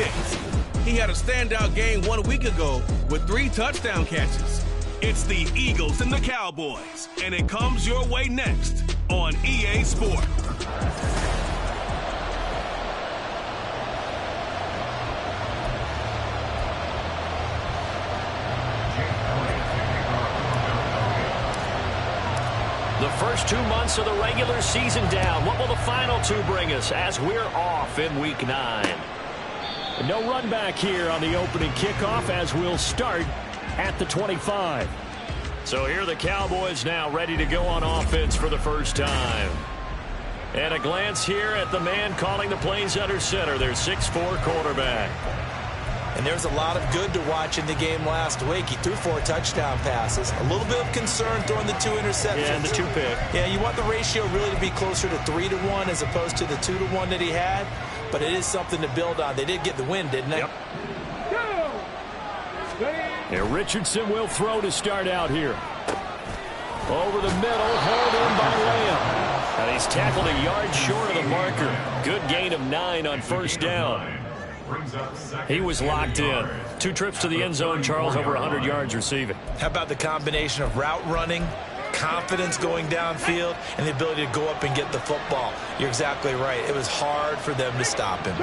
picks. He had a standout game 1 week ago with 3 touchdown catches. It's the Eagles and the Cowboys, and it comes your way next on EA Sport. The first 2 months of the regular season down. What will the final 2 bring us as we're off in Week 9? No run back here on the opening kickoff as we'll start at the 25. So here are the Cowboys now ready to go on offense for the first time. And a glance here at the man calling the plays under center, their 6'4" quarterback. And there's a lot of good to watch in the game last week. He threw 4 touchdown passes. A little bit of concern throwing the 2 interceptions. Yeah, and the 2 pick. Yeah, you want the ratio really to be closer to 3-to-1 as opposed to the 2-to-1 that he had. But it is something to build on. They did get the win, didn't they? Yep. And Richardson will throw to start out here. Over the middle, hauled in by Lamb. And he's tackled a yard short of the marker. Good gain of 9 on first down. He was locked in. 2 trips to the end zone, Charles, over 100 yards receiving. How about the combination of route running, confidence going downfield, and the ability to go up and get the football? You're exactly right. It was hard for them to stop him.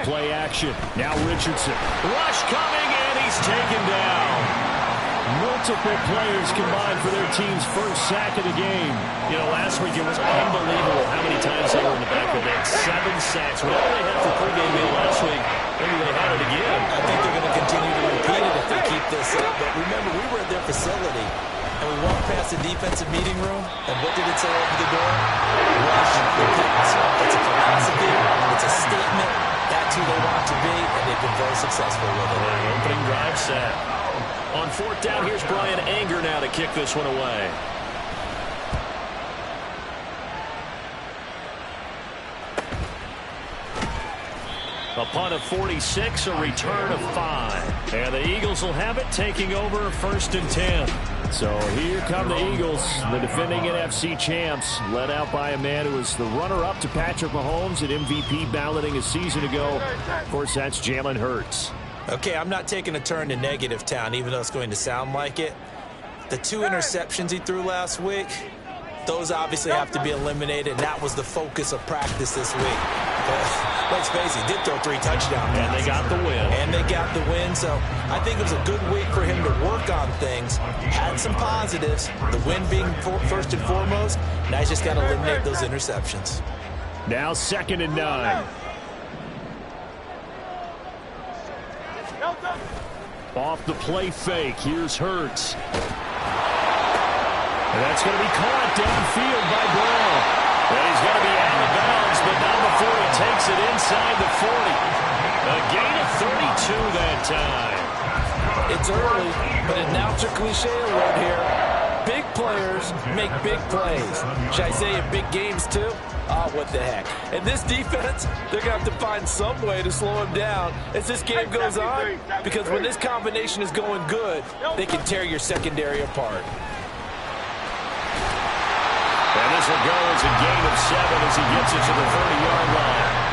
Play action. Now Richardson. Rush coming, and he's taken down. Multiple players combined for their team's first sack of the game. You know, last week it was unbelievable how many times they were in the backfield. They had 7 sacks. Whatever they had for pregame meal last week, maybe they had it again. I think they're going to continue to repeat it if they keep this up. But remember, we were at their facility, and we walked past the defensive meeting room, and what did it say over the door? Rush repeats. It's a philosophy. It's a statement. That's who they want to be, and they've been very successful with it. Opening drive set. On 4th down, here's Brian Anger now to kick this one away. A punt of 46, a return of 5. And the Eagles will have it, taking over 1st and 10. So here come the Eagles, the defending NFC champs, led out by a man who was the runner-up to Patrick Mahomes at MVP balloting a season ago. Of course, that's Jalen Hurts. Okay, I'm not taking a turn to negative town, even though it's going to sound like it. The 2 interceptions he threw last week, those obviously have to be eliminated, and that was the focus of practice this week. Let's face it, he did throw 3 touchdowns. And they got the win. And they got the win, so I think it was a good week for him to work on things. Had some positives, the win being first and foremost. Now he's just got to eliminate those interceptions. Now 2nd and 9. Off the play fake, here's Hurts. And that's going to be caught downfield by Brown. And he's going to be out of bounds, but not before he takes it inside the 40. A gain of 32 that time. It's early, but announcer cliche alert here. Big players make big plays. Should I say in big games too? Oh, what the heck. And this defense, they're going to have to find some way to slow him down as this game goes on, because when this combination is going good, they can tear your secondary apart. And this will go as a gain of 7 as he gets it to the 30-yard line.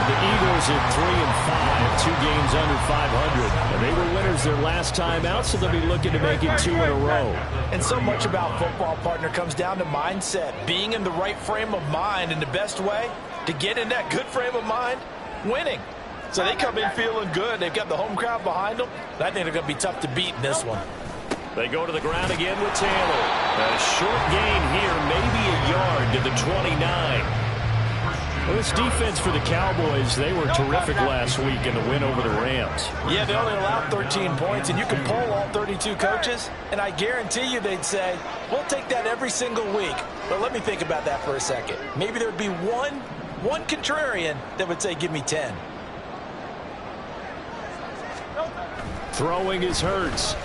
The Eagles at 3-5, 2 games under 500. And they were winners their last time out, so they'll be looking to make it 2 in a row. And so much about football, partner, comes down to mindset. Being in the right frame of mind, and the best way to get in that good frame of mind, winning. So they come in feeling good. They've got the home crowd behind them. I think they're going to be tough to beat in this one. They go to the ground again with Taylor. A short gain here, maybe a yard to the 29. Well, this defense for the Cowboys, they were terrific last week in the win over the Rams. Yeah, they only allowed 13 points, and you can poll all 32 coaches, and I guarantee you they'd say, we'll take that every single week. But let me think about that for a second. Maybe there'd be one contrarian that would say, give me 10. Throwing is Hurts.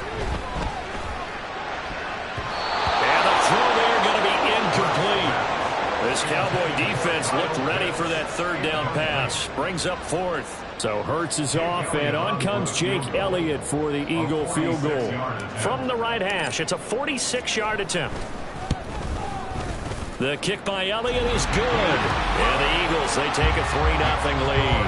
And the throw there going to be incomplete. This Cowboy defense looked ready for that 3rd down pass. Brings up 4th. So Hurts is off, and on comes Jake Elliott for the Eagle field goal. From the right hash, it's a 46-yard attempt. The kick by Elliott is good. And the Eagles, they take a 3-0 lead.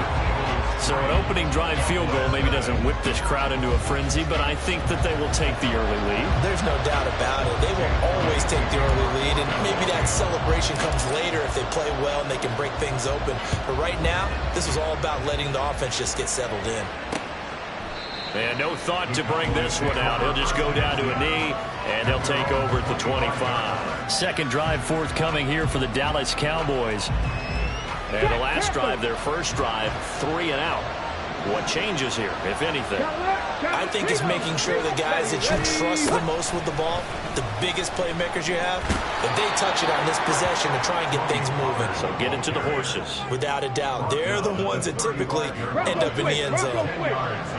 So an opening drive field goal maybe doesn't whip this crowd into a frenzy, but I think that they will take the early lead. There's no doubt about it. They will always take the early lead, and maybe that celebration comes later if they play well and they can break things open. But right now, this is all about letting the offense just get settled in. And no thought to bring this one out. He'll just go down to a knee, and they'll take over at the 25. Second drive forthcoming here for the Dallas Cowboys. And the last drive, their first drive, 3 and out. What changes here, if anything? I think it's making sure the guys that you trust the most with the ball, the biggest playmakers you have, that they touch it on this possession to try and get things moving. So get it to the horses. Without a doubt. They're the ones that typically end up in the end zone.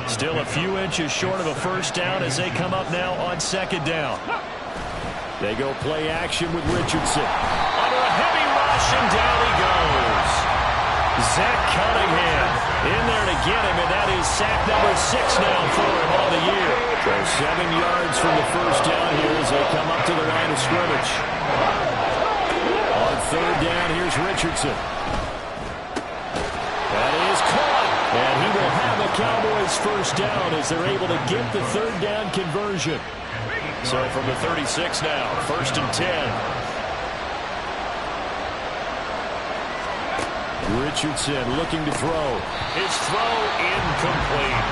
Still a few inches short of a first down as they come up now on second down. They go play action with Richardson. Under a heavy rush, and down he goes. Zach Cunningham in there to get him, and that is sack number 6 now for him on the year. So 7 yards from the first down here as they come up to the line of scrimmage. On third down, here's Richardson. That is caught, and he will have a Cowboys first down as they're able to get the third down conversion. So from the 36 now, 1st and 10. Richardson looking to throw. His throw incomplete.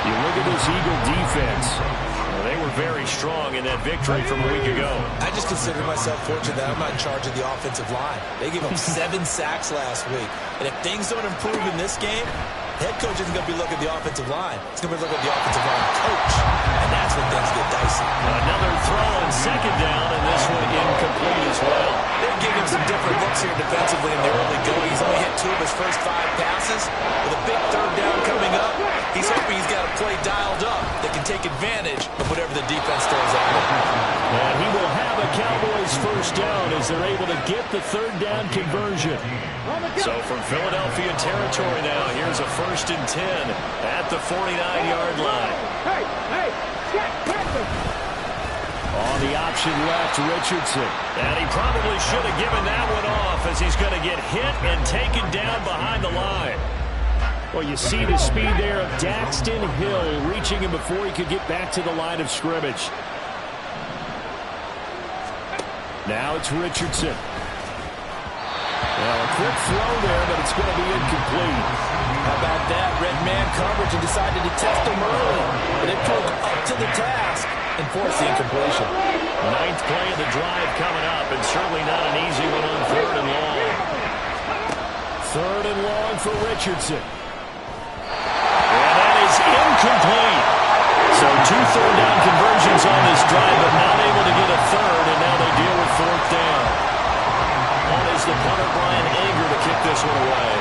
You look at this Eagle defense. Well, they were very strong in that victory from a week ago. I just consider myself fortunate that I'm not in charge of the offensive line. They gave up 7 sacks last week. And if things don't improve in this game, the head coach isn't going to be looking at the offensive line. He's going to be looking at the offensive line coach. And that's when things get dicey. Another throw on second down, and this one incomplete as well. They're giving some different looks here defensively in the early going. He's only hit 2 of his first 5 passes. With a big third down coming up, he's hoping he's got a play dialed up that can take advantage of whatever the defense throws at him. And he will have a Cowboys first down as they're able to get the third down conversion. So from Philadelphia territory now, here's a 1st and 10 at the 49-yard line. On the option left, Richardson. And he probably should have given that one off as he's going to get hit and taken down behind the line. Well, you see the speed there of Daxton Hill reaching him before he could get back to the line of scrimmage. Now it's Richardson. Well, a quick throw there, but it's going to be incomplete. How about that? Red man coverage and decided to test him early. But it proved up to the task and forced the incompletion. 9th play of the drive coming up, and certainly not an easy one on 3rd and long. 3rd and long for Richardson. And that is incomplete. So 2 third down conversions on this drive, but not able to get a third, and now they deal with 4th down. On is the punter, Brian Anger, to kick this one away.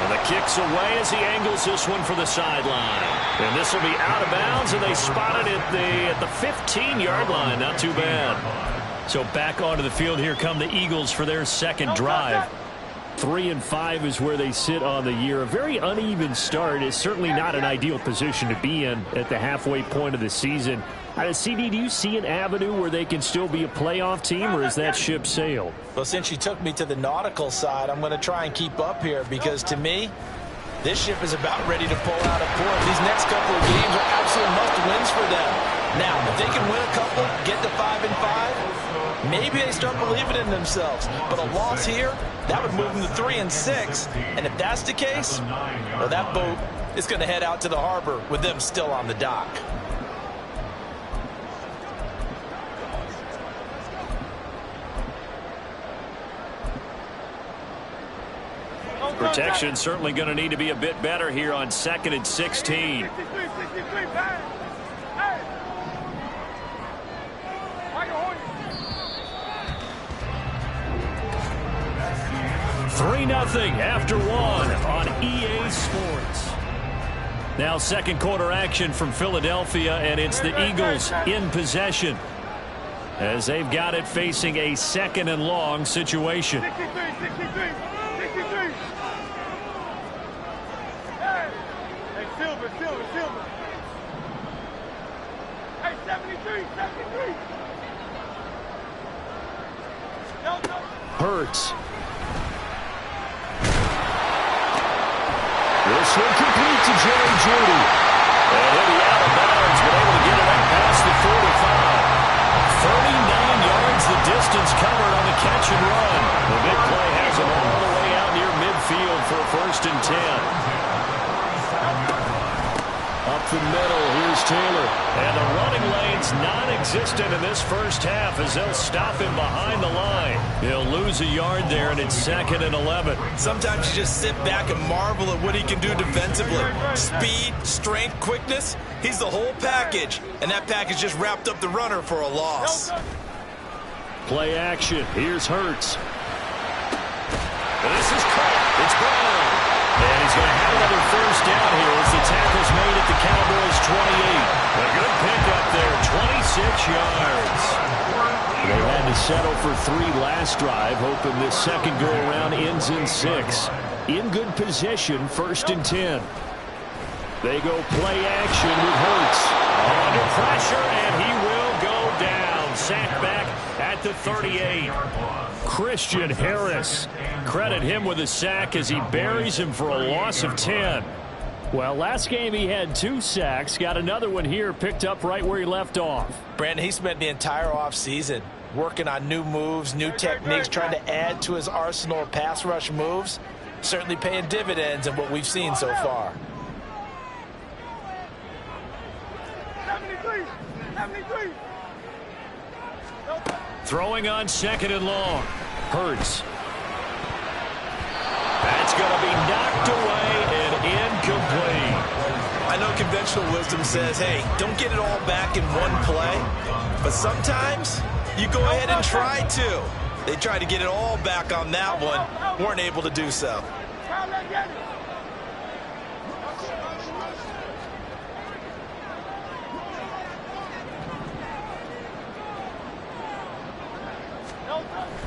And the kick's away as he angles this one for the sideline. And this will be out of bounds, and they spot it at the 15-yard line. Not too bad. So back onto the field, here come the Eagles for their second drive. 3 and 5 is where they sit on the year. A very uneven start is certainly not an ideal position to be in at the halfway point of the season. CD, do you see an avenue where they can still be a playoff team, or is that ship sailed? Well, since you took me to the nautical side, I'm going to try and keep up here because, to me, this ship is about ready to pull out a point. These next couple of games are absolute must-wins for them. Now, if they can win a couple, get to 5 and 5, maybe they start believing in themselves. But a loss here, that would move them to 3 and 6. And if that's the case, well, that boat is going to head out to the harbor with them still on the dock. Protection certainly going to need to be a bit better here on 2nd and 16. 3-0 after 1 on EA Sports. Now second quarter action from Philadelphia, and it's the Eagles in possession as they've got it facing a 2nd and long situation. 63. Hey, Silver. Hey, 73. Delta. Hurts. This one complete to Jerry Jeudy. And he'll be out of bounds, but able to get it up past the 45. 39 yards the distance covered on the catch and run. The big play has him all the way out near midfield for a 1st and 10. Up the middle, here's Taylor. And the running lane's non-existent in this first half as they'll stop him behind the line. He'll lose a yard there, and it's 2nd and 11. Sometimes you just sit back and marvel at what he can do defensively. Speed, strength, quickness, he's the whole package. And that package just wrapped up the runner for a loss. Play action, here's Hurts. This is caught, it's Brown. And he's going to have another 1st down here as the tackle's made at the Cowboys' 28. A good pickup there, 26 yards. They had to settle for 3 last drive, hoping this second go-around ends in 6. In good position, 1st and 10. They go play action with Hurts. Under pressure, and he will go down. Sacked back at the 38. Christian Harris. Credit him with a sack as he buries him for a loss of 10. Well, last game he had 2 sacks. Got another one here, picked up right where he left off. Brandon, he spent the entire offseason working on new moves, new techniques, trying to add to his arsenal of pass rush moves. Certainly paying dividends in what we've seen so far. 73. Throwing on 2nd and long. Hurts. That's going to be knocked away and incomplete. I know conventional wisdom says, hey, don't get it all back in one play. But sometimes you go ahead and try to. They tried to get it all back on that one. Weren't able to do so.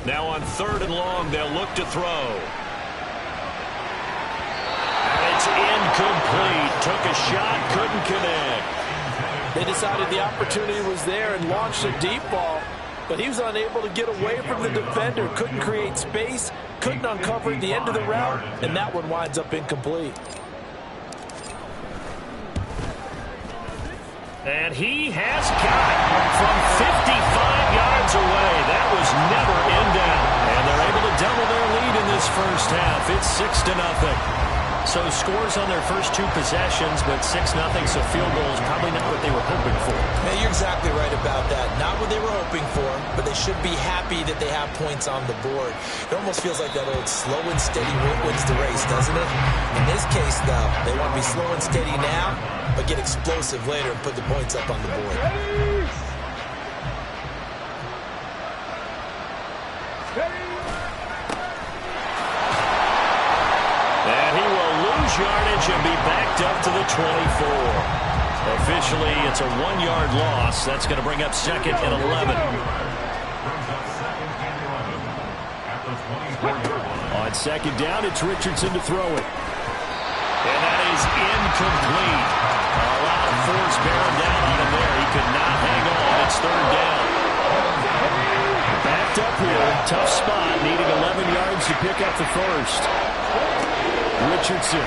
Now on 3rd and long, they'll look to throw. And it's incomplete. Took a shot, couldn't connect. They decided the opportunity was there and launched a deep ball, but he was unable to get away from the defender. Couldn't create space, couldn't uncover at the end of the route, and that one winds up incomplete. And he has got from 55 yards away. That was never in doubt. And they're able to double their lead in this first half. It's 6-0. So scores on their first 2 possessions, but 6-0, so field goal is probably not what they were hoping for. Yeah, you're exactly right about that. Not what they were hoping for, but they should be happy that they have points on the board. It almost feels like that old slow and steady wins the race, doesn't it? In this case, though, they want to be slow and steady now, but get explosive later and put the points up on the board. And he will lose yardage and be backed up to the 24. Officially, it's a 1-yard loss. That's going to bring up 2nd and 11. On 2nd down, it's Richardson to throw it. And that is incomplete. A lot of force bearing down on him there. He could not hang on. It's 3rd down. Backed up here. Tough spot. Needing 11 yards to pick up the first. Richardson.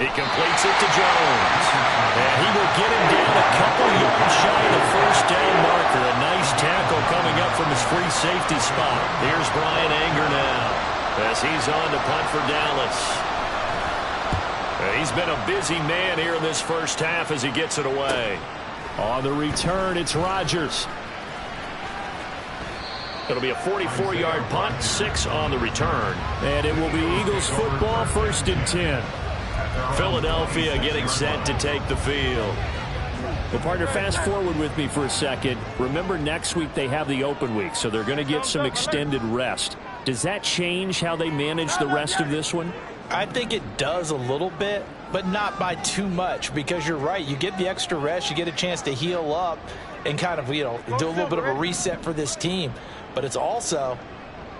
He completes it to Jones. And he will get him down a couple yards shy of the 1st down marker. A nice tackle coming up from his free safety spot. Here's Brian Anger now as he's on to punt for Dallas. He's been a busy man here in this first half as he gets it away. On the return, it's Rodgers. It'll be a 44-yard punt, 6 on the return. And it will be Eagles football, 1st and 10. Philadelphia getting set to take the field. Well, partner, fast forward with me for a second. Remember, next week they have the open week, so they're going to get some extended rest. Does that change how they manage the rest of this one? I think it does a little bit, but not by too much, because you're right. You get the extra rest, you get a chance to heal up and kind of, do a little bit of a reset for this team. But it's also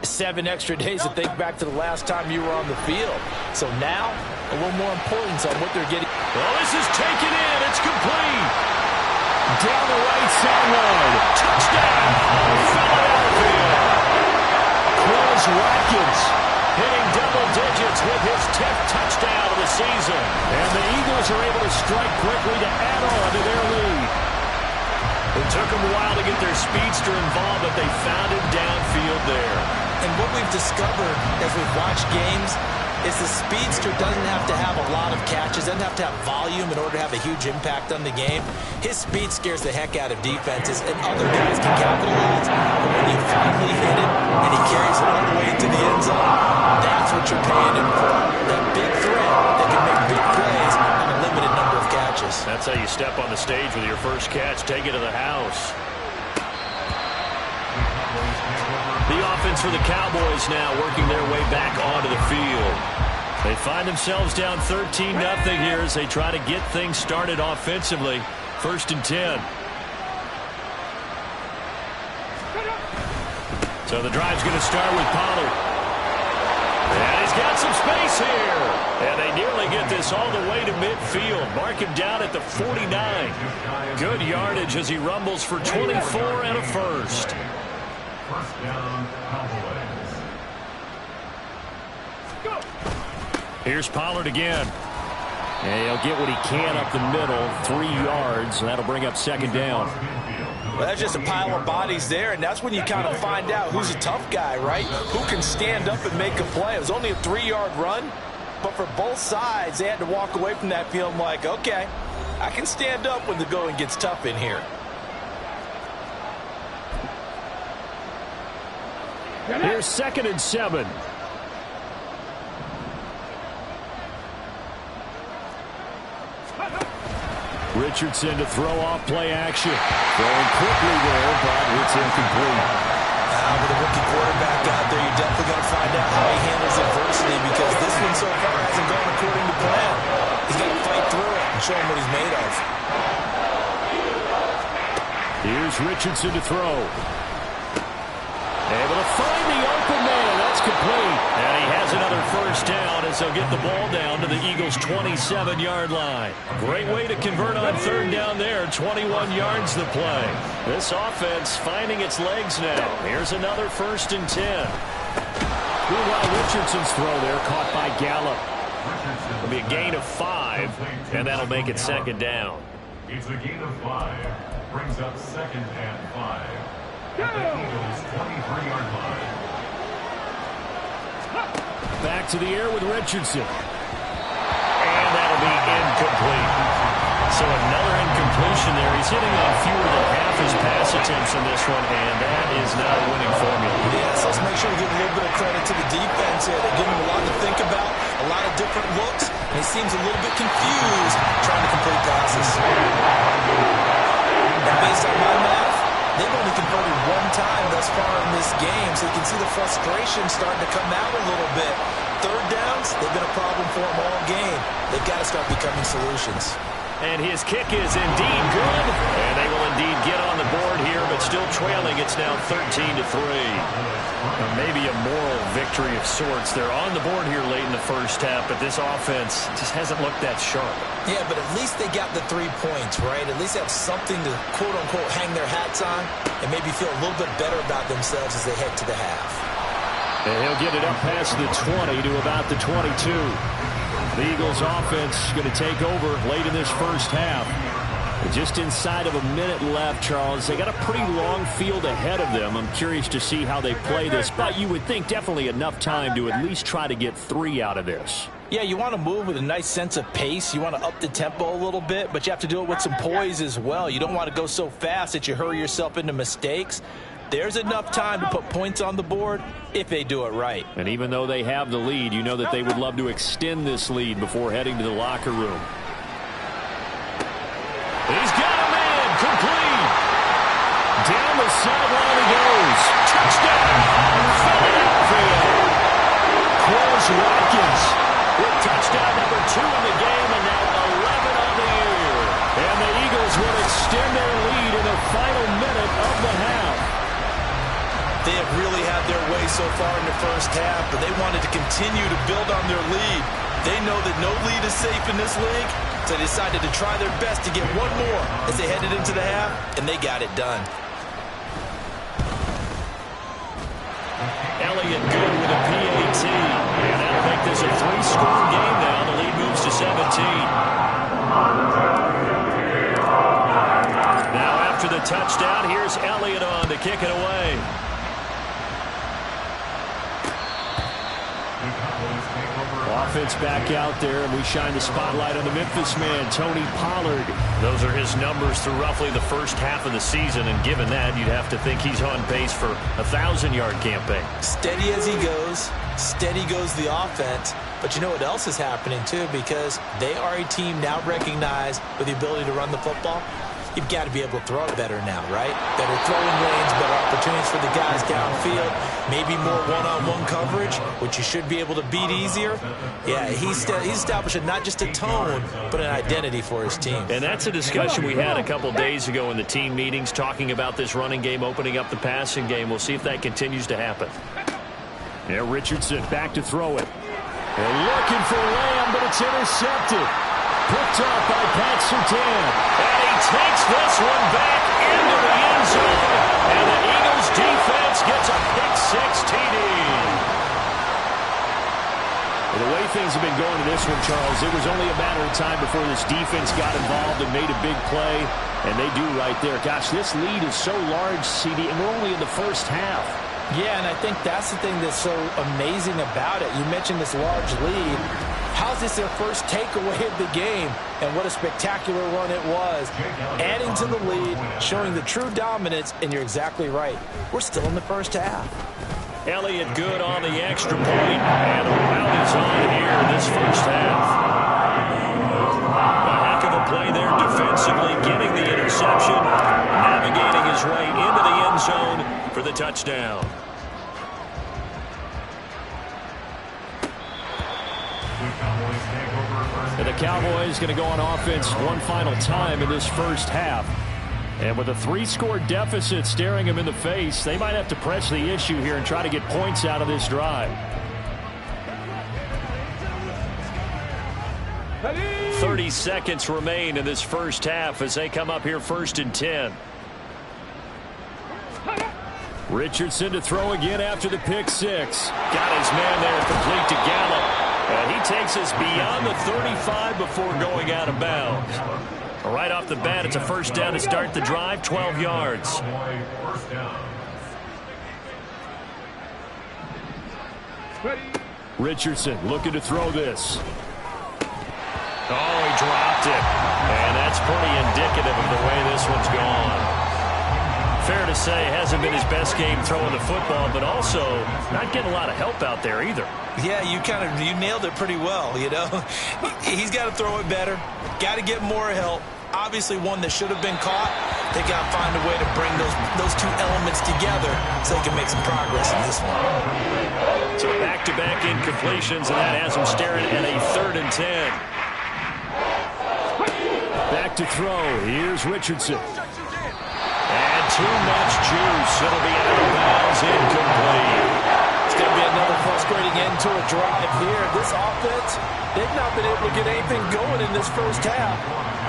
7 extra days to think back to the last time you were on the field. So now, a little more importance on what they're getting. Well, this is taken in. It's complete. Down the right sideline. Touchdown, Philadelphia. Quez Watkins hitting double digits with his 10th touchdown of the season. And the Eagles are able to strike quickly to add on to their lead. It took them a while to get their speedster involved, but they found him downfield there. And what we've discovered as we've watched games is the speedster doesn't have to have a lot of catches, doesn't have to have volume in order to have a huge impact on the game. His speed scares the heck out of defenses, and other guys can capitalize. But when you finally hit it, and he carries it all the way into the end zone, that's what you're paying him for. That big threat that can make big plays on a limited number of catches. That's how you step on the stage with your first catch. Take it to the house. The offense for the Cowboys now working their way back onto the field. They find themselves down 13-0 here as they try to get things started offensively. 1st and 10. So the drive's going to start with Pollard. And he's got some space here. And they nearly get this all the way to midfield. Mark him down at the 49. Good yardage as he rumbles for 24 and a first. First down, Cowboys. Go. Here's Pollard again. And he'll get what he can up the middle, 3 yards, and that'll bring up 2nd down. Well, that's just a pile of bodies there, and that's when you kind of find out who's a tough guy, right? Who can stand up and make a play. It was only a 3-yard run, but for both sides, they had to walk away from that feeling like, okay, I can stand up when the going gets tough in here. Here's 2nd and 7. Richardson to throw off play action. Throwing quickly there, but it's incomplete. With a rookie quarterback out there, you're definitely going to find out how he handles adversity, because this one so far hasn't gone according to plan. He's got to fight through it and show him what he's made of. Here's Richardson to throw. Able to find the open man. That's complete. And he has another first down as they'll get the ball down to the Eagles' 27-yard line. Great way to convert on 3rd down there. 21 yards the play. This offense finding its legs now. Here's another 1st and 10. Meanwhile, Richardson's throw there caught by Gallup. It'll be a gain of 5, and that'll make it 2nd down. It's a gain of 5. Brings up 2nd and 5. At the Eagles' 23-yard line. Back to the air with Richardson. And that'll be incomplete. So another incompletion there. He's hitting on fewer than half his pass attempts in this one, and that is not a winning formula. Yes, let's make sure we give a little bit of credit to the defense here. They're giving him a lot to think about, a lot of different looks, and he seems a little bit confused trying to complete passes. Now, based on my math, they've only converted 1 time thus far in this game, so you can see the frustration starting to come out a little bit. 3rd downs, they've been a problem for them all game. They've got to start becoming solutions. And his kick is indeed good. And they will indeed get on the board here, but still trailing. It's now 13-3. Maybe a moral victory of sorts. They're on the board here late in the first half, but this offense just hasn't looked that sharp. Yeah, but at least they got the 3 points, right? At least they have something to, quote-unquote, hang their hats on and maybe feel a little bit better about themselves as they head to the half. And he'll get it up past the 20 to about the 22. The Eagles offense going to take over late in this first half. Just inside of a minute left, Charles. They got a pretty long field ahead of them. I'm curious to see how they play this, but you would think definitely enough time to at least try to get 3 out of this. Yeah, you want to move with a nice sense of pace. You want to up the tempo a little bit, but you have to do it with some poise as well. You don't want to go so fast that you hurry yourself into mistakes. There's enough time to put points on the board if they do it right. And even though they have the lead, you know that they would love to extend this lead before heading to the locker room. He's got a man, complete. Down the sideline he goes. Touchdown, Philadelphia. Quez Watkins with touchdown number 2 in the game, and now 11 on the year. And the Eagles will extend their lead in the final minute of the half. They have really had their way so far in the first half, but they wanted to continue to build on their lead. They know that no lead is safe in this league. So they decided to try their best to get one more as they headed into the half, and they got it done. Elliott good with a PAT. And that'll make this a 3-score game now. The lead moves to 17. Now after the touchdown, here's Elliott on to kick it away. Offense back out there, and we shine the spotlight on the Memphis man, Tony Pollard. Those are his numbers through roughly the first half of the season, and given that, you'd have to think he's on pace for a 1,000-yard campaign. Steady as he goes, steady goes the offense. But you know what else is happening, too, because they are a team now recognized with the ability to run the football. You've got to be able to throw it better now, right? Better throwing lanes, better opportunities for the guys downfield, maybe more one-on-one coverage, which you should be able to beat easier. Yeah, he's establishing not just a tone, but an identity for his team. And that's a discussion we had a couple days ago in the team meetings, talking about this running game, opening up the passing game. We'll see if that continues to happen. Yeah, Richardson back to throw it. They're looking for Lamb, but it's intercepted. Picked up by Pat Surtain. And he takes this one back into the end zone. And the Eagles defense gets a pick-6 TD. Well, the way things have been going to this one, Charles, it was only a matter of time before this defense got involved and made a big play. And they do right there. Gosh, this lead is so large, CD, and we're only in the first half. Yeah, and I think that's the thing that's so amazing about it. You mentioned this large lead. How's this their first takeaway of the game? And what a spectacular run it was. Adding to the lead, showing the true dominance, and you're exactly right. We're still in the first half. Elliott good on the extra point, and a round is on here in this first half. A heck of a play there defensively, getting the interception, navigating his way into the end zone for the touchdown. And the Cowboys going to go on offense one final time in this first half. And with a 3-score deficit staring them in the face, they might have to press the issue here and try to get points out of this drive. 30 seconds remain in this first half as they come up here 1st and 10. Richardson to throw again after the pick-6. Got his man there complete to Gallup. And he takes us beyond the 35 before going out of bounds. Right off the bat, it's a first down to start the drive, 12 yards. Richardson looking to throw this. Oh, he dropped it. And that's pretty indicative of the way this one's gone. Fair to say, hasn't been his best game throwing the football, but also not getting a lot of help out there either. Yeah, you nailed it pretty well, you know. He's got to throw it better. Got to get more help. Obviously one that should have been caught. They got to find a way to bring those two elements together so they can make some progress in this one. So back-to-back incompletions, and that has him staring at a 3rd and 10. Back to throw. Here's Richardson. And too much juice. It'll be out of bounds, incomplete. It's going to be another frustrating end to a drive here. This offense, they've not been able to get anything going in this first half.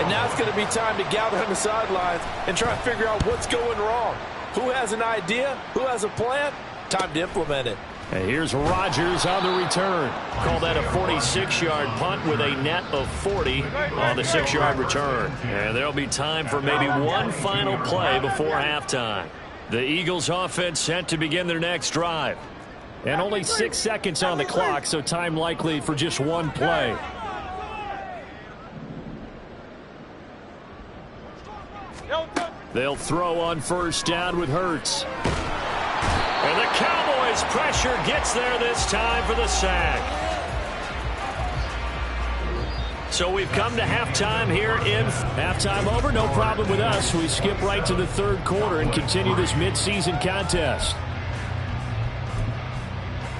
And now it's going to be time to gather on the sidelines and try to figure out what's going wrong. Who has an idea? Who has a plan? Time to implement it. And here's Rodgers on the return. Call that a 46-yard punt with a net of 40 on the 6-yard return. And there'll be time for maybe one final play before halftime. The Eagles offense set to begin their next drive. And only 6 seconds on the clock, so time likely for just one play. They'll throw on first down with Hurts. And the Cowboys pressure gets there this time for the sack. So we've come to halftime here in halftime over. No problem with us. We skip right to the 3rd quarter and continue this midseason contest.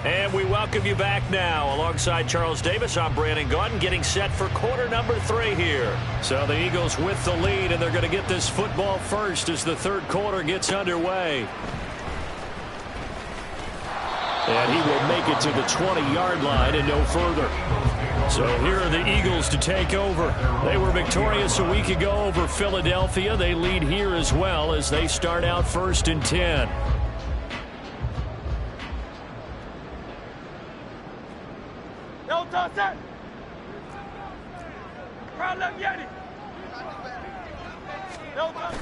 And we welcome you back now. Alongside Charles Davis, I'm Brandon Gaudin, getting set for quarter number 3 here. So the Eagles with the lead, and they're going to get this football first as the 3rd quarter gets underway. And he will make it to the 20-yard line and no further. So here are the Eagles to take over. They were victorious a week ago over Philadelphia. They lead here as well as they start out 1st and 10. No touch that. Crowd left Yeti. No touch.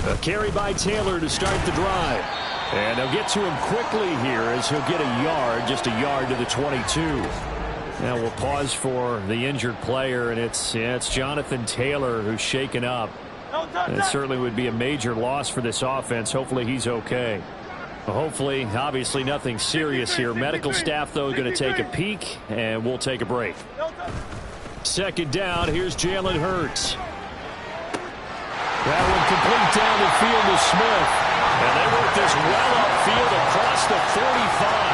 A carry by Taylor to start the drive. And they'll get to him quickly here as he'll get a yard, just a yard to the 22. Now we'll pause for the injured player, and it's Jonathan Taylor who's shaken up. And it certainly would be a major loss for this offense. Hopefully he's okay. Well, hopefully, obviously nothing serious here. Medical staff, though, going to take a peek, and we'll take a break. 2nd down, here's Jalen Hurts. That one complete down the field to Smith. And they work this well upfield across the 45.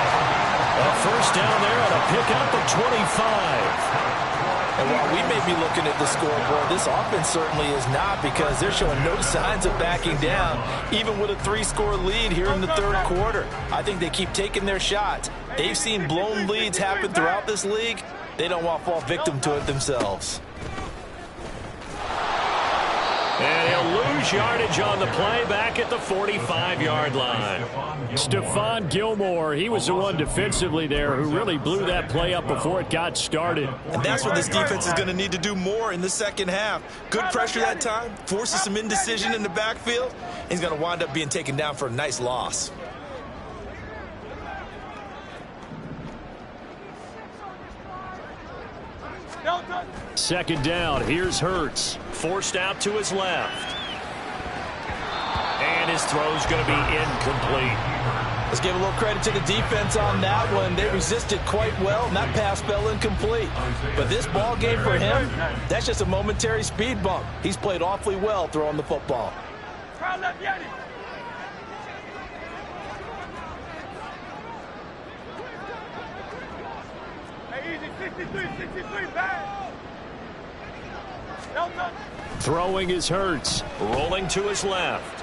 A 1st down there and a pickup of 25. And while we may be looking at the scoreboard, this offense certainly is not, because they're showing no signs of backing down, even with a 3-score lead here in the 3rd quarter. I think they keep taking their shots. They've seen blown leads happen throughout this league. They don't want to fall victim to it themselves. And he'll lose yardage on the play back at the 45-yard line. Stephon Gilmore, he was the one defensively there who really blew that play up before it got started. And that's what this defense is going to need to do more in the 2nd half. Good pressure that time, forces some indecision in the backfield. He's going to wind up being taken down for a nice loss. Second down, here's Hurts. Forced out to his left. And his throw's going to be incomplete. Let's give a little credit to the defense on that one. They resisted quite well, and that pass fell incomplete. But this ball game for him, that's just a momentary speed bump. He's played awfully well throwing the football. Crowd left Yeti. Hey, easy, 63, bad. Throwing is Hurts. Rolling to his left.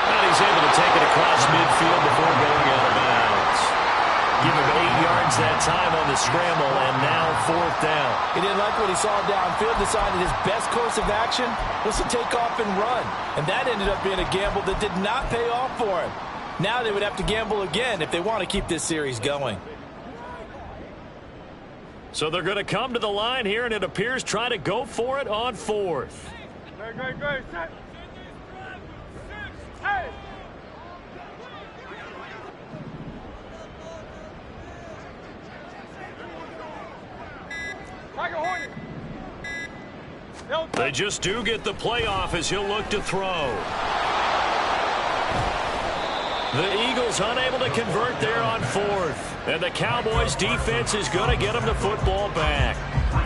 And he's able to take it across midfield before going out of bounds. Give him 8 yards that time on the scramble, and now 4th down. He didn't like what he saw downfield, decided his best course of action was to take off and run. And that ended up being a gamble that did not pay off for him. Now they would have to gamble again if they want to keep this series going. So they're going to come to the line here, and it appears try to go for it on 4th. Great. Set. Hey. Tiger Hornet. They just do get the play off as he'll look to throw. The Eagles unable to convert there on 4th. And the Cowboys defense is going to get them the football back.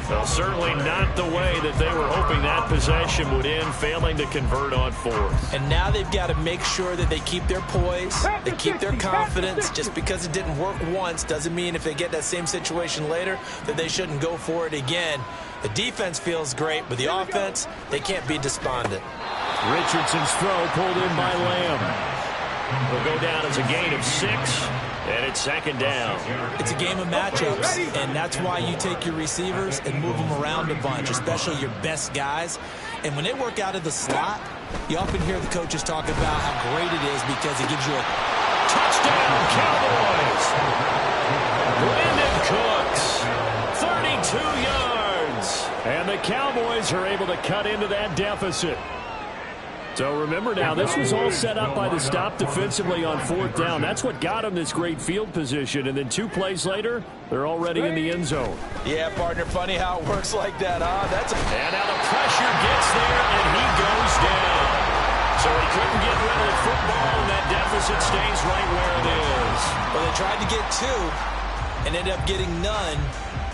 Well, certainly not the way that they were hoping that possession would end, failing to convert on 4th. And now they've got to make sure that they keep their poise, they keep their confidence. Just because it didn't work once doesn't mean if they get that same situation later that they shouldn't go for it again. The defense feels great, but the offense, they can't be despondent. Richardson's throw pulled in by Lamb. Will go down as a gain of 6, and it's 2nd down. It's a game of matchups, and that's why you take your receivers and move them around a bunch, especially your best guys. And when they work out of the slot, you often hear the coaches talk about how great it is because it gives you a touchdown, Cowboys. Brandon Cooks, 32 yards. And the Cowboys are able to cut into that deficit. So remember now, this was all set up by the stop defensively on 4th down. That's what got them this great field position. And then 2 plays later, they're already in the end zone. Yeah, partner, funny how it works like that, huh? And now the pressure gets there, and he goes down. So he couldn't get rid of the football, and that deficit stays right where it is. Well, they tried to get 2 and ended up getting none,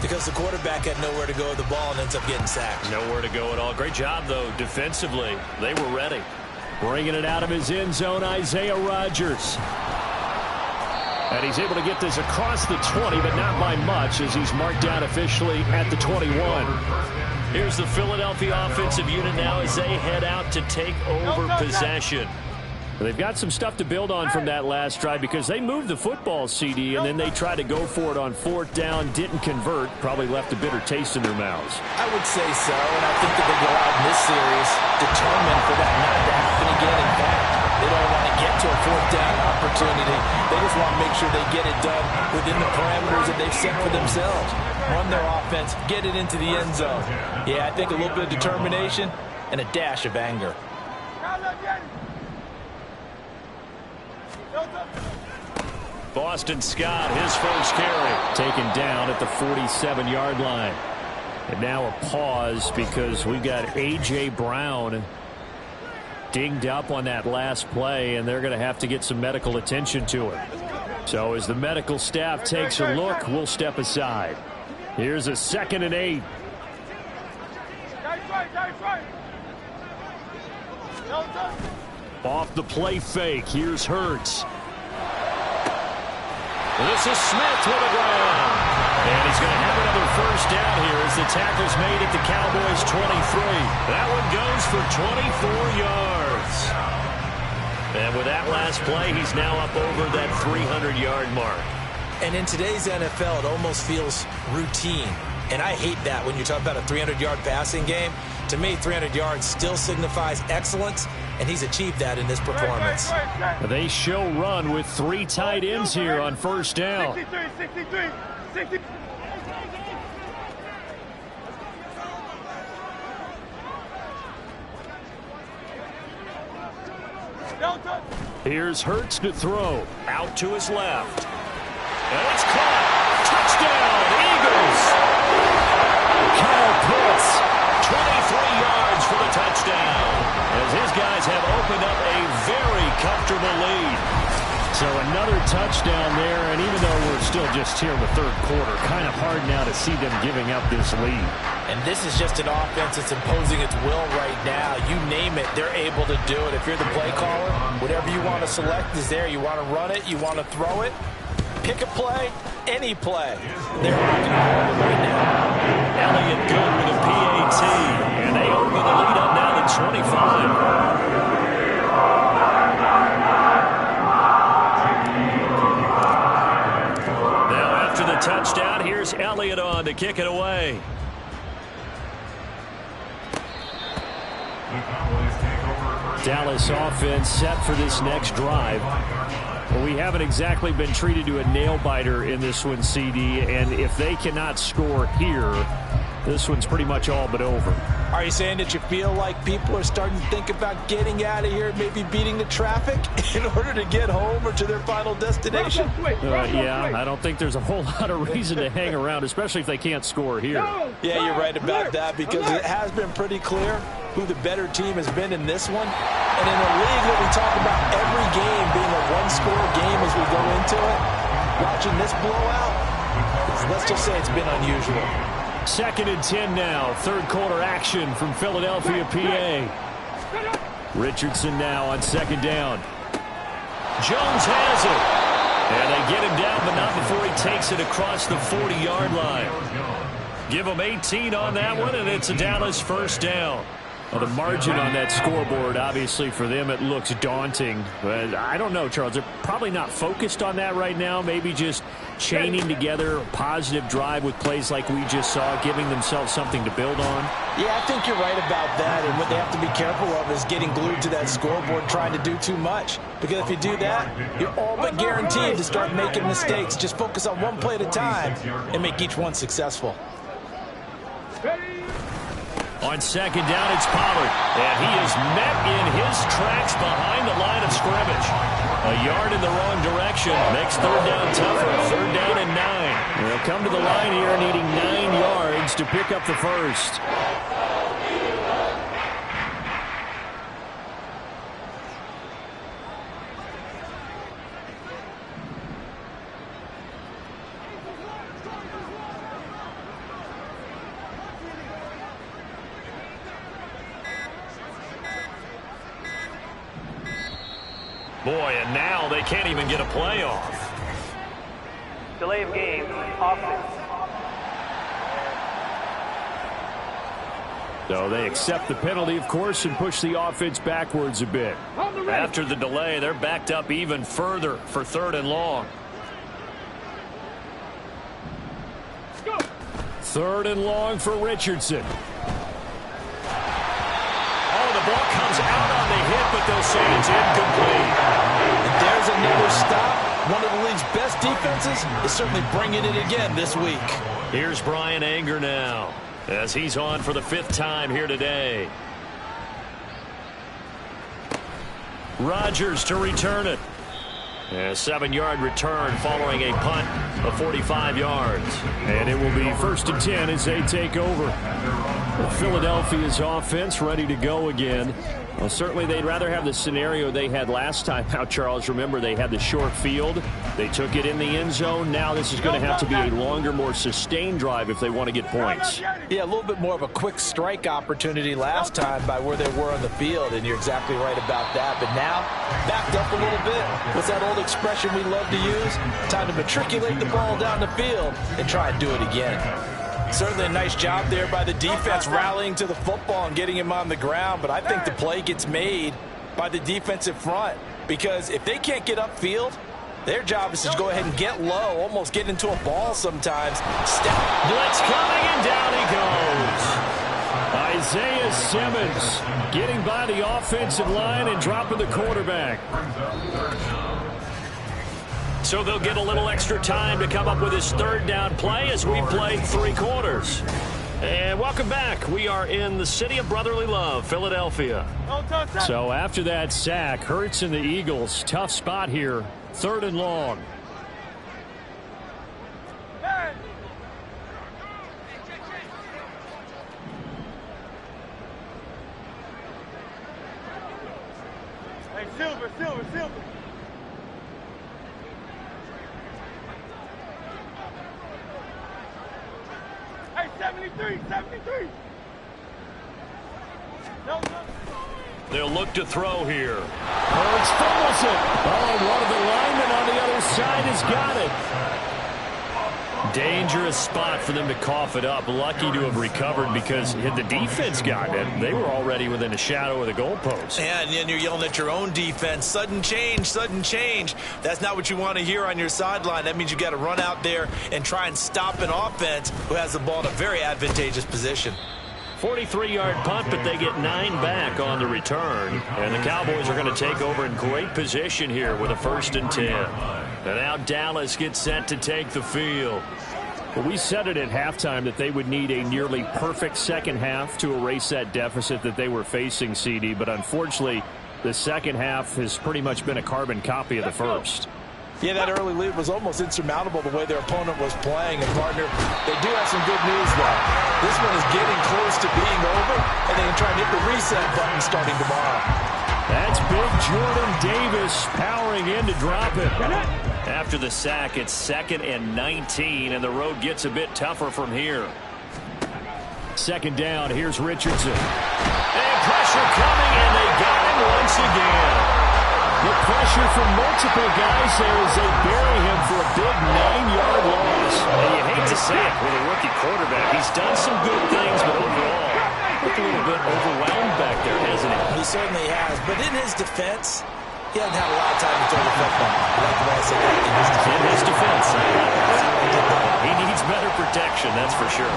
because the quarterback had nowhere to go with the ball and ends up getting sacked. Nowhere to go at all. Great job, though, defensively. They were ready. Bringing it out of his end zone, Isaiah Rodgers. And he's able to get this across the 20, but not by much, as he's marked down officially at the 21. Here's the Philadelphia offensive unit now as they head out to take over possession. They've got some stuff to build on from that last drive because they moved the football, CD, and then they tried to go for it on 4th down, didn't convert, probably left a bitter taste in their mouths. I would say so, and I think that they go out in this series determined for that not to happen again. In fact, they don't want to get to a 4th down opportunity. They just want to make sure they get it done within the parameters that they've set for themselves. Run their offense, get it into the end zone. Yeah, I think a little bit of determination and a dash of anger. Boston Scott, his first carry, taken down at the 47-yard line. And now a pause because we've got A.J. Brown dinged up on that last play, and they're going to have to get some medical attention to him. So as the medical staff takes a look, we'll step aside. Here's a 2nd and 8. Off the play fake, here's Hurts. This is Smith with a ground. And he's going to have another first down here as the tackle's made at the Cowboys' 23. That one goes for 24 yards. And with that last play, he's now up over that 300-yard mark. And in today's NFL, it almost feels routine. And I hate that when you talk about a 300-yard passing game. To me, 300 yards still signifies excellence, and he's achieved that in this performance. They show run with 3 tight ends here on 1st down. 63. Here's Hurts to throw. Out to his left. And it's caught. Touchdown, Eagles. Kyle Pitts, 23 yards for the touchdown. As his guys have opened up a very comfortable lead. So another touchdown there, and even though we're still just here in the 3rd quarter, kind of hard now to see them giving up this lead. And this is just an offense that's imposing its will right now. You name it, they're able to do it. If you're the play caller, whatever you want to select is there. You want to run it, you want to throw it, pick a play, any play. They're rocking and rolling right now. Elliott good with a PAT, and they open the lead up now to 25. The touchdown. Here's Elliott on to kick it away. Dallas offense set for this next drive. Well, we haven't exactly been treated to a nail-biter in this one, CD, and if they cannot score here, this one's pretty much all but over. Are you saying that you feel like people are starting to think about getting out of here, maybe beating the traffic in order to get home or to their final destination? Yeah, I don't think there's a whole lot of reason to hang around, especially if they can't score here. Yeah, you're right about that because it has been pretty clear who the better team has been in this one. And in a league that we talk about every game being a one-score game as we go into it, watching this blowout, let's just say it's been unusual. 2nd and 10 now. 3rd quarter action from Philadelphia, PA. Richardson now on 2nd down. Jones has it. And they get him down, but not before he takes it across the 40-yard line. Give him 18 on that one, and it's a Dallas 1st down. Well, the margin on that scoreboard, obviously, for them, it looks daunting. But I don't know, Charles. They're probably not focused on that right now. Maybe just chaining together a positive drive with plays like we just saw, giving themselves something to build on. Yeah, I think you're right about that. And what they have to be careful of is getting glued to that scoreboard, trying to do too much. Because if you do that, you're all but guaranteed to start making mistakes. Just focus on one play at a time and make each one successful. On 2nd down, it's Pollard. And he is met in his tracks behind the line of scrimmage. A yard in the wrong direction. Makes 3rd down tougher. 3rd down and 9. They'll come to the line here needing 9 yards to pick up the first. Boy, and now they can't even get a play off. Delay of game, offense. So they accept the penalty, of course, and push the offense backwards a bit. After the delay, they're backed up even further for 3rd and long. 3rd and long for Richardson. Oh, the ball comes out on the hit, but they'll say it's incomplete. And there's another stop. One of the league's best defenses is certainly bringing it again this week. Here's Brian Anger now, as he's on for the 5th time here today. Rodgers to return it. A 7-yard return following a punt of 45 yards. And it will be 1st and 10 as they take over. Philadelphia's offense ready to go again. Well, certainly they'd rather have the scenario they had last time out, Charles. Remember, they had the short field. They took it in the end zone. Now this is going to have to be a longer, more sustained drive if they want to get points. Yeah, a little bit more of a quick strike opportunity last time by where they were on the field, and you're exactly right about that. But now, backed up a little bit. What's that old expression we love to use? Time to matriculate the ball down the field and try and do it again. Certainly a nice job there by the defense rallying to the football and getting him on the ground, but I think the play gets made by the defensive front, because if they can't get upfield, their job is to go ahead and get low, almost get into a ball sometimes. Step. Blitz coming, and down he goes. Isaiah Simmons getting by the offensive line and dropping the quarterback. So they'll get a little extra time to come up with his 3rd down play as we play 3 quarters. And welcome back. We are in the city of brotherly love, Philadelphia. So after that sack, Hurts and the Eagles, tough spot here, 3rd and long. Hey, Silver. Hey, 73. No. They'll look to throw here. Hurts fumbles it. Oh, one of the linemen on the other side has got it. Dangerous spot for them to cough it up. Lucky to have recovered, because had the defense gotten it, they were already within a shadow of the goalpost. And you're yelling at your own defense. Sudden change, sudden change. That's not what you want to hear on your sideline. That means you've got to run out there and try and stop an offense who has the ball in a very advantageous position. 43-yard punt, but they get 9 back on the return. And the Cowboys are going to take over in great position here with a 1st and 10. And now Dallas gets set to take the field. Well, we said it at halftime that they would need a nearly perfect second half to erase that deficit that they were facing, CD. But unfortunately, the second half has pretty much been a carbon copy of the first. Yeah, that early lead was almost insurmountable the way their opponent was playing. And, partner, they do have some good news, though. This one is getting close to being over, and they can try and hit the reset button starting tomorrow. That's big Jordan Davis powering in to drop it. After the sack, it's 2nd and 19, and the road gets a bit tougher from here. 2nd down, here's Richardson. And pressure coming, and they got him once again. The pressure from multiple guys there as they bury him for a big 9-yard loss. And you hate to say it with a rookie quarterback. He's done some good things, but overall, looked a little bit overwhelmed back there, hasn't he? He certainly has. But in his defense, he hasn't had a lot of time to throw the football. I like the way I said that. In his defense. He needs better protection, that's for sure.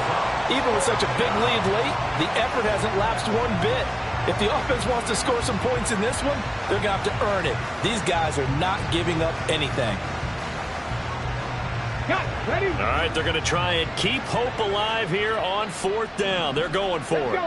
Even with such a big lead late, the effort hasn't lapsed one bit. If the offense wants to score some points in this one, they're going to have to earn it. These guys are not giving up anything. All right, they're going to try and keep hope alive here on 4th down. They're going for it.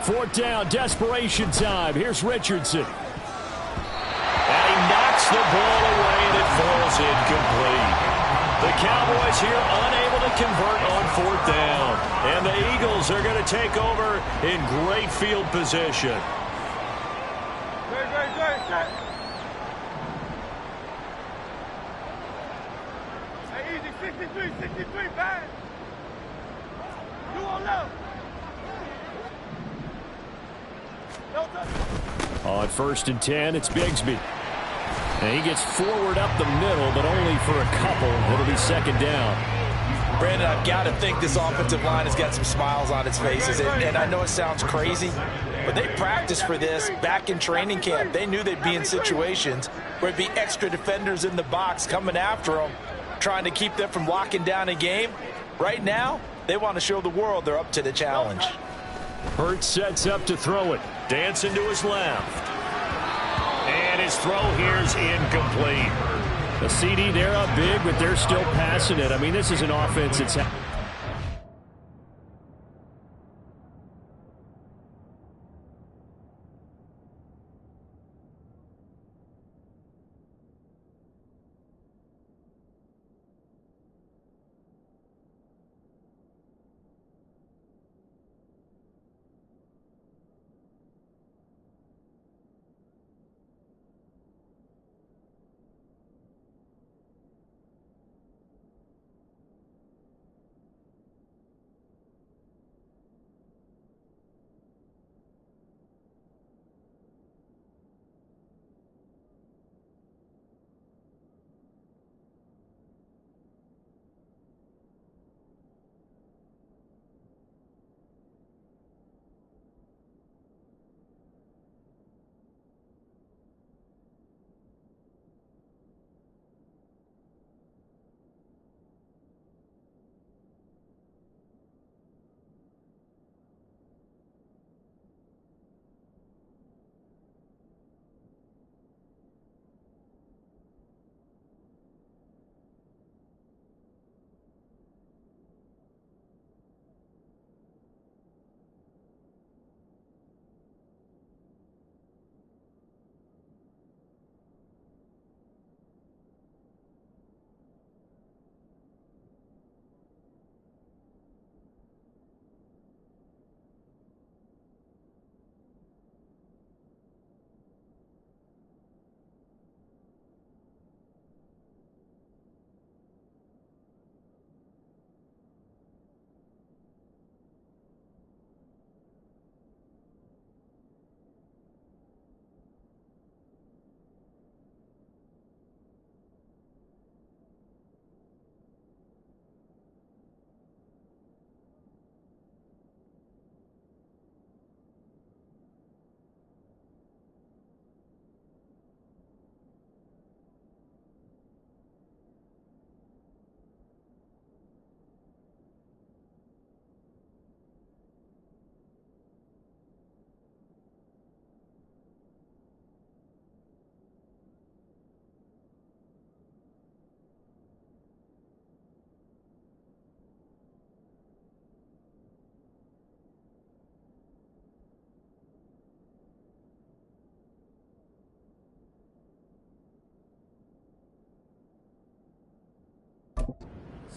4th down, desperation time. Here's Richardson. And he knocks the ball away, and it falls incomplete. The Cowboys here unable to convert on 4th down. And the Eagles are going to take over in great field position. Great. Hey, easy. 63, bad. You on low. No touch. On 1st and 10, it's Bigsby. And he gets forward up the middle, but only for a couple. It'll be 2nd down. Brandon, I've got to think this offensive line has got some smiles on its faces. And I know it sounds crazy, but they practiced for this back in training camp. They knew they'd be in situations where it'd be extra defenders in the box coming after them, trying to keep them from locking down a game. Right now, they want to show the world they're up to the challenge. Hurts sets up to throw it. Dancing to his left. And his throw here's incomplete. The CD, they're up big, but they're still passing it. I mean, this is an offense that's...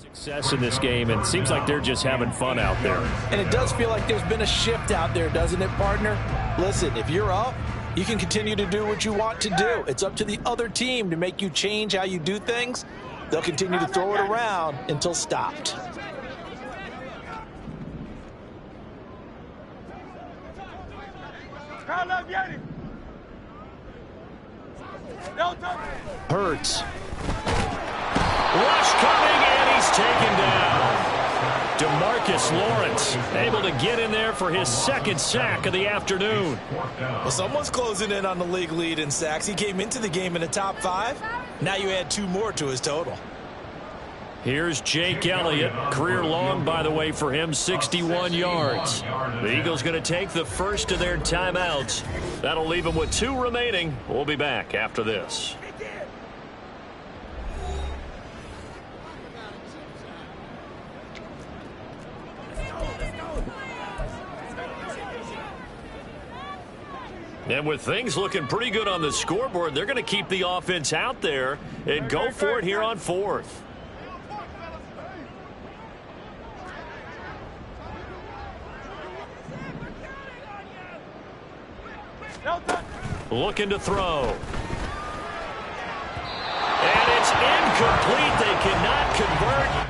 Success in this game, and it seems like they're just having fun out there. And it does feel like there's been a shift out there, doesn't it, partner? Listen, if you're up, you can continue to do what you want to do. It's up to the other team to make you change how you do things. They'll continue to throw it around until stopped. Hurts. Rush coming, and he's taken down. DeMarcus Lawrence able to get in there for his second sack of the afternoon. Well, someone's closing in on the league lead in sacks. He came into the game in the top 5. Now you add 2 more to his total. Here's Jake Elliott. Career long, by the way, for him, 61 yards. The Eagles going to take the first of their timeouts. That'll leave them with 2 remaining. We'll be back after this. And with things looking pretty good on the scoreboard, they're going to keep the offense out there and go for it here on 4th. Looking to throw. And it's incomplete. They cannot convert.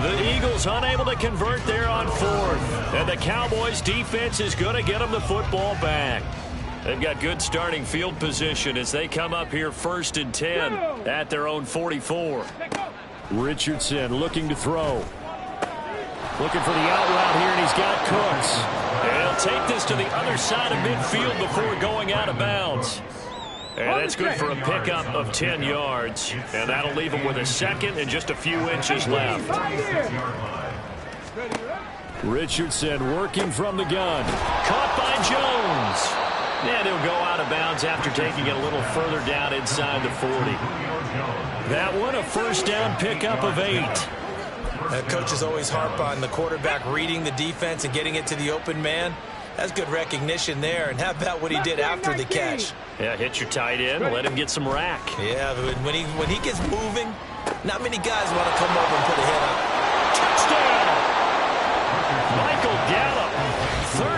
The Eagles unable to convert there on fourth. And the Cowboys defense is going to get them the football back. They've got good starting field position as they come up here 1st and 10 at their own 44. Richardson looking to throw. Looking for the out route here, and he's got Cooks. And he'll take this to the other side of midfield before going out of bounds. And that's good for a pickup of 10 yards. And that'll leave him with a second and just a few inches left. Richardson working from the gun. Caught by Jones. And he'll go out of bounds after taking it a little further down inside the 40. That one, a first down pickup of 8. Coaches always harp on the quarterback reading the defense and getting it to the open man. That's good recognition there. And how about what he did after the catch? Yeah, hit your tight end, let him get some rack. Yeah, but when he gets moving, not many guys want to come over and put a hit on. Touchdown! Michael Gallup,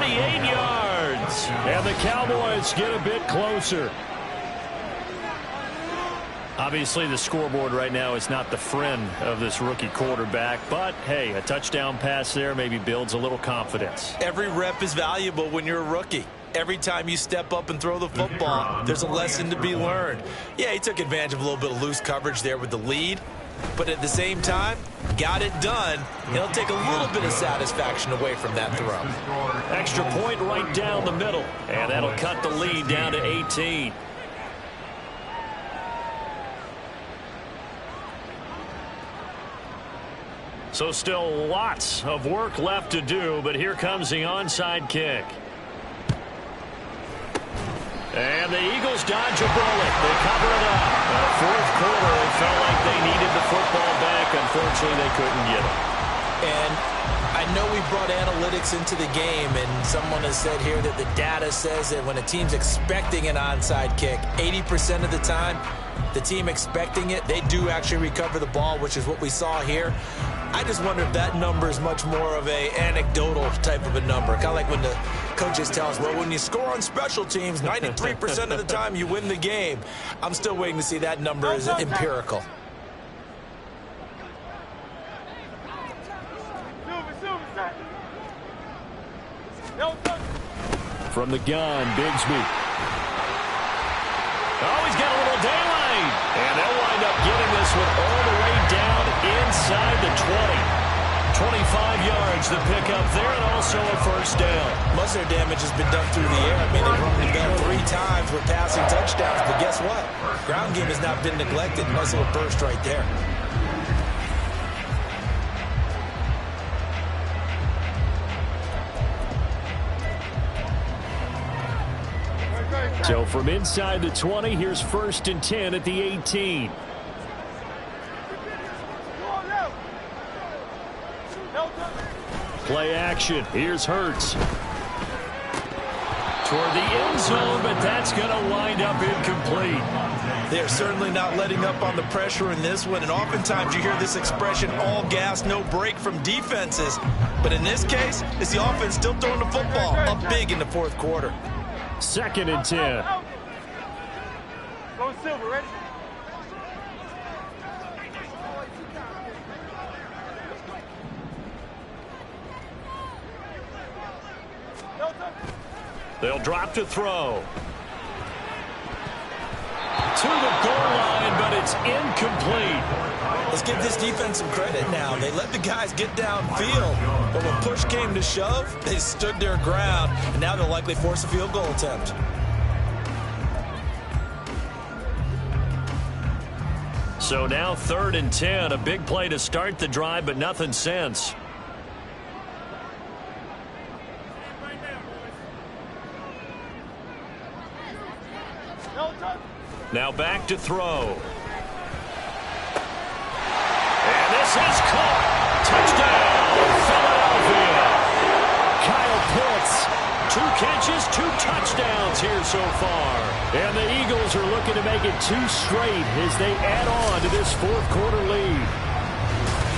38 yards. And the Cowboys get a bit closer. Obviously, the scoreboard right now is not the friend of this rookie quarterback. But, hey, a touchdown pass there maybe builds a little confidence. Every rep is valuable when you're a rookie. Every time you step up and throw the football, there's a lesson to be learned. Yeah, he took advantage of a little bit of loose coverage there with the lead. But at the same time, got it done. He'll take a little bit of satisfaction away from that throw. Extra point right down the middle. And that'll cut the lead down to 18. So still lots of work left to do, but here comes the onside kick. And the Eagles dodge a bullet. They cover it up. Fourth quarter, it felt like they needed the football back. Unfortunately, they couldn't get it. And I know we brought analytics into the game, and someone has said here that the data says that when a team's expecting an onside kick, 80% of the time, the team expecting it, they do actually recover the ball, which is what we saw here. I just wonder if that number is much more of a anecdotal type of a number. Kind of like when the coaches tell us, well, when you score on special teams, 93% of the time you win the game. I'm still waiting to see that number as empirical. From the gun, Bigsby. Oh, he's got a little daylight. And they'll wind up getting this one all the way down inside the 20. 25 yards to pick up there, and also a first down. Most of their damage has been done through the air. I mean, they've done 3 times with passing touchdowns, but guess what? Ground game has not been neglected. Nice little burst right there. So from inside the 20, here's 1st and 10 at the 18. Play action. Here's Hurts. Toward the end zone, but that's going to wind up incomplete. They're certainly not letting up on the pressure in this one, and oftentimes you hear this expression, all gas, no break from defenses. But in this case, it's the offense still throwing the football up big in the 4th quarter. 2nd and 10. Go Silver, ready? They'll drop to throw. To the goal line, but it's incomplete. Let's give this defense some credit now. They let the guys get downfield, but when push came to shove, they stood their ground, and now they'll likely force a field goal attempt. So now 3rd and 10, a big play to start the drive, but nothing since. Now back to throw. And this is caught. Touchdown, Philadelphia. Kyle Pitts, 2 catches, 2 touchdowns here so far. And the Eagles are looking to make it 2 straight as they add on to this 4th quarter lead.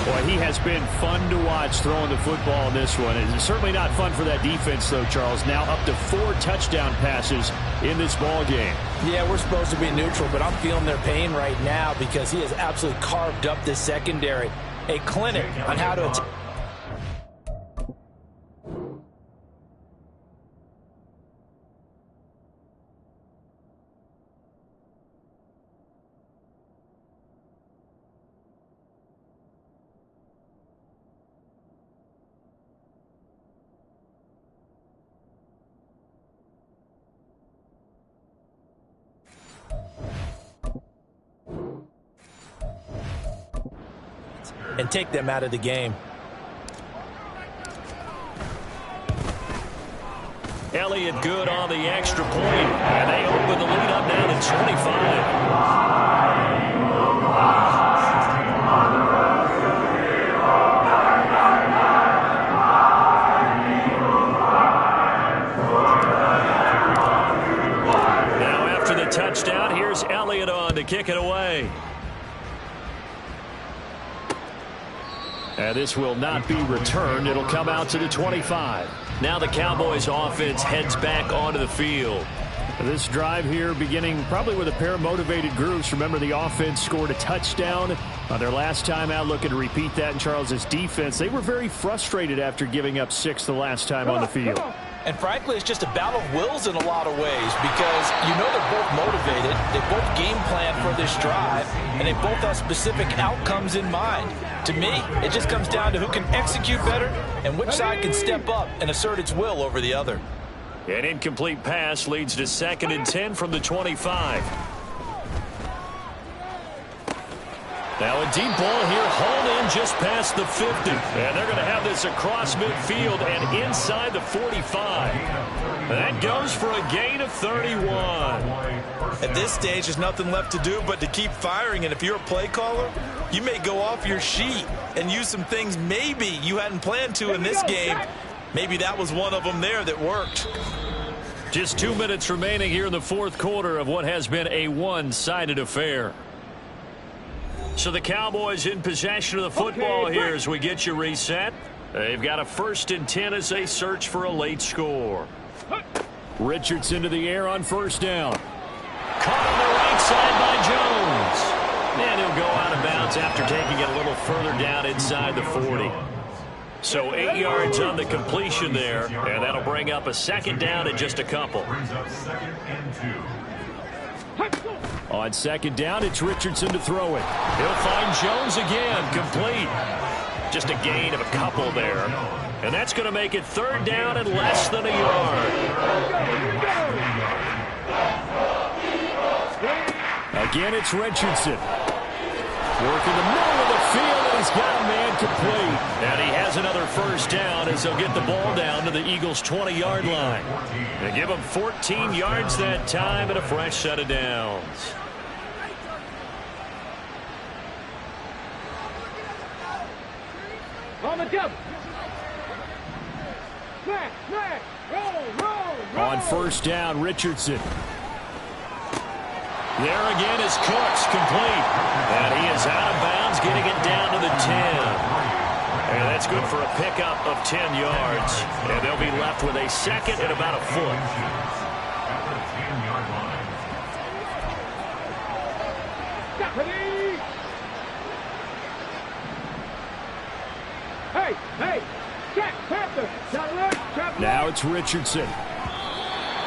Boy, he has been fun to watch throwing the football in this one. It's certainly not fun for that defense, though, Charles. Now up to 4 touchdown passes in this ball game. Yeah, we're supposed to be neutral, but I'm feeling their pain right now because he has absolutely carved up this secondary. a clinic on how to attack. And take them out of the game. Elliott good on the extra point, and they open the lead up now to 25. Now after the touchdown, here's Elliott on to kick it away. And this will not be returned. It'll come out to the 25. Now the Cowboys offense heads back onto the field. This drive here beginning probably with a pair of motivated groups. Remember, the offense scored a touchdown on their last time out, looking to repeat that in Charles's defense. They were very frustrated after giving up 6 the last time on the field. And frankly, it's just a battle of wills in a lot of ways because you know they're both motivated. They both game plan for this drive, and they both have specific outcomes in mind. To me, it just comes down to who can execute better and which side can step up and assert its will over the other. An incomplete pass leads to 2nd and 10 from the 25. Now a deep ball here, hauled in just past the 50. And they're going to have this across midfield and inside the 45. That goes for a gain of 31. At this stage, there's nothing left to do but to keep firing. And if you're a play caller, you may go off your sheet and use some things maybe you hadn't planned to in this game. Maybe that was one of them there that worked. Just 2 minutes remaining here in the 4th quarter of what has been a one-sided affair. So the Cowboys in possession of the football here as we get you reset. They've got a 1st and 10 as they search for a late score. Richardson to the air on 1st down. Caught on the right side by Jones. And he'll go out of bounds after taking it a little further down inside the 40. So 8 yards on the completion there, and that'll bring up a 2nd down and just a couple. On 2nd down, it's Richardson to throw it. He'll find Jones again, complete. Just a gain of a couple there. And that's going to make it 3rd down and less than a yard. Again, it's Richardson. Working the middle of the field, and he's got a man complete. And he has another 1st down as they'll get the ball down to the Eagles' 20-yard line. They give him 14 yards that time and a fresh set of downs. On the jump. Smash, smash. Roll. On 1st down, Richardson. There again is Cooks, complete. And he is out of bounds, getting it down to the 10. And that's good for a pickup of 10 yards. And they'll be left with a 2nd and about a foot. Hey, check, Panther. Now it's Richardson.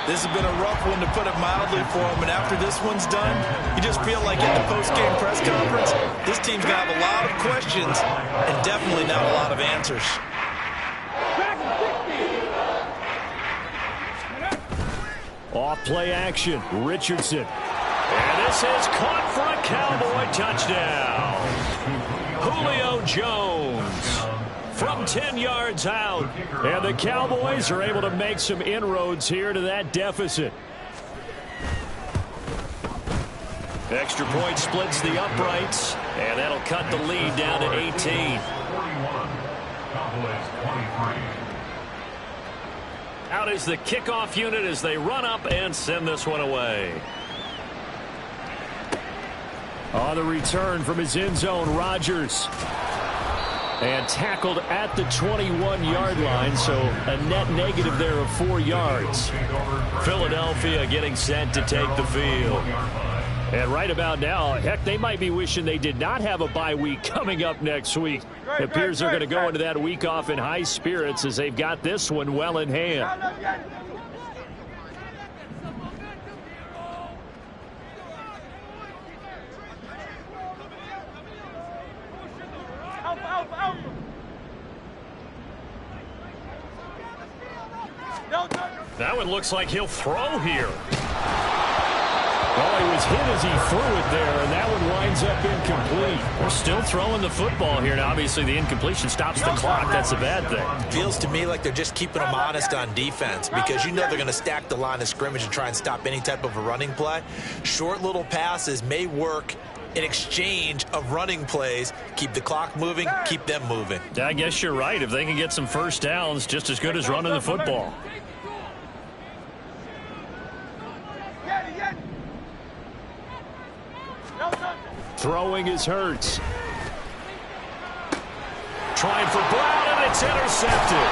This has been a rough one, to put it mildly, for him. And after this one's done, you just feel like at the post-game press conference, this team's going to have a lot of questions and definitely not a lot of answers. Off play action, Richardson. And this is caught for a Cowboy touchdown. Julio Jones from 10 yards out. And the Cowboys are able to make some inroads here to that deficit. Extra point splits the uprights, and that'll cut the lead down to 18. 41, Cowboys 23. Out is the kickoff unit as they run up and send this one away. On the return from his end zone, Rodgers. And tackled at the 21-yard line, so a net negative there of 4 yards. Philadelphia getting set to take the field. And right about now, heck, they might be wishing they did not have a bye week coming up next week. It appears they're going to go into that week off in high spirits as they've got this one well in hand. That one looks like he'll throw here. Well, he was hit as he threw it there, and that one winds up incomplete. We're still throwing the football here, and obviously the incompletion stops the clock. That's a bad thing. Feels to me like they're just keeping them honest on defense because you know they're going to stack the line of scrimmage and try and stop any type of a running play. Short little passes may work in exchange of running plays. Keep the clock moving, keep them moving. I guess you're right. If they can get some first downs, just as good as running the football. Throwing is Hurts. Trying for Brown, and it's intercepted.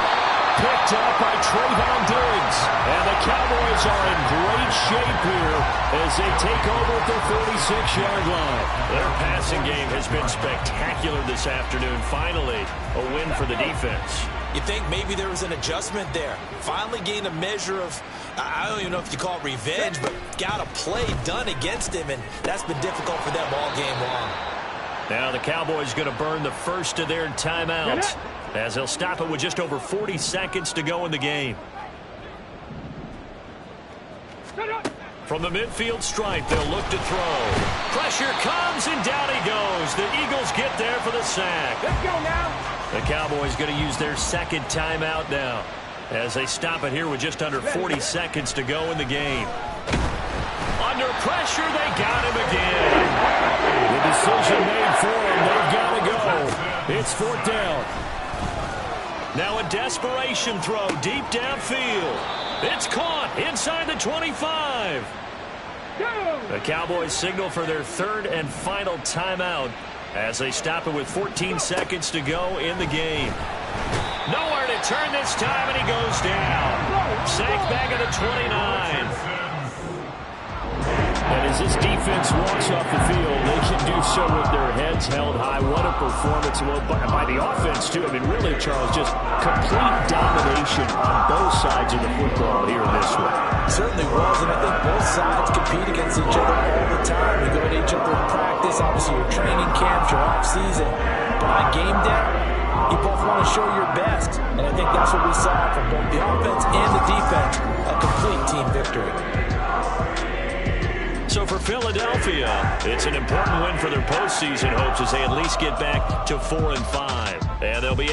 Picked up by Trayvon Diggs. And the Cowboys are in great shape here as they take over at their 46-yard line. Their passing game has been spectacular this afternoon. Finally, a win for the defense. You think maybe there was an adjustment there. Finally gained a measure of, I don't even know if you call it revenge, but got a play done against him, and that's been difficult for them all game long. Now the Cowboys going to burn the first of their timeouts as they'll stop it with just over 40 seconds to go in the game. From the midfield stripe, they'll look to throw. Pressure comes, and down he goes. The Eagles get there for the sack. Let's go now. The Cowboys going to use their second timeout now as they stop it here with just under 40 seconds to go in the game. Under pressure, they got him again. The decision made for him. They've got to go. It's fourth down. Now a desperation throw deep downfield. It's caught inside the 25. The Cowboys signal for their third and final timeout as they stop it with 14 seconds to go in the game. Nowhere to turn this time, and he goes down. Sacked back at the 29. And as this defense walks off the field, they can do so with their heads held high. What a performance by the offense, too. I mean, really, Charles, just complete domination on both sides of the football here in this one. Certainly was, and I think both sides compete against each other all the time. You go to each other in practice, obviously your training camps, your off-season. But on game day, you both want to show your best. And I think that's what we saw from both the offense and the defense, a complete team victory. So for Philadelphia, it's an important win for their postseason hopes as they at least get back to 4-5. And they'll be able